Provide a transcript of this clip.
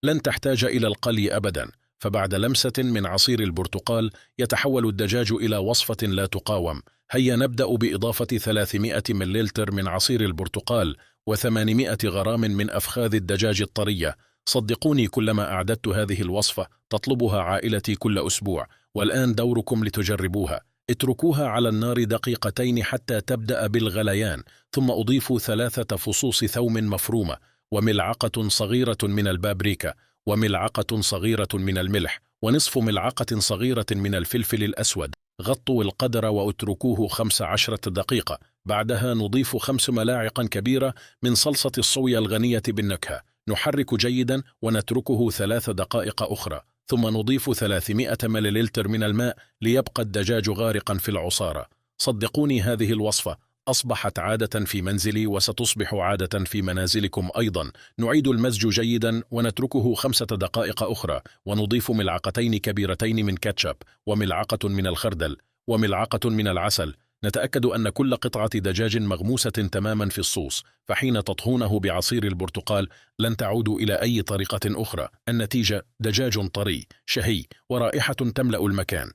لن تحتاج إلى القلي أبدا، فبعد لمسة من عصير البرتقال يتحول الدجاج إلى وصفة لا تقاوم. هيا نبدأ بإضافة 300 مللتر من عصير البرتقال و800 غرام من أفخاذ الدجاج الطرية. صدقوني، كلما أعددت هذه الوصفة تطلبها عائلتي كل أسبوع، والآن دوركم لتجربوها. اتركوها على النار دقيقتين حتى تبدأ بالغليان، ثم أضيفوا 3 فصوص ثوم مفرومة، وملعقة صغيرة من البابريكا، وملعقة صغيرة من الملح، ونصف ملعقة صغيرة من الفلفل الأسود. غطوا القدر واتركوه 15 دقيقة. بعدها نضيف 5 ملاعق كبيرة من صلصة الصويا الغنية بالنكهة. نحرك جيدا ونتركه 3 دقائق أخرى، ثم نضيف 300 مللتر من الماء ليبقى الدجاج غارقا في العصارة. صدقوني، هذه الوصفة أصبحت عادة في منزلي وستصبح عادة في منازلكم أيضا. نعيد المزج جيدا ونتركه 5 دقائق أخرى، ونضيف ملعقتين كبيرتين من كاتشب، وملعقة من الخردل، وملعقة من العسل. نتأكد أن كل قطعة دجاج مغموسة تماما في الصوص، فحين تطهونه بعصير البرتقال لن تعودوا إلى أي طريقة أخرى. النتيجة: دجاج طري شهي ورائحة تملأ المكان.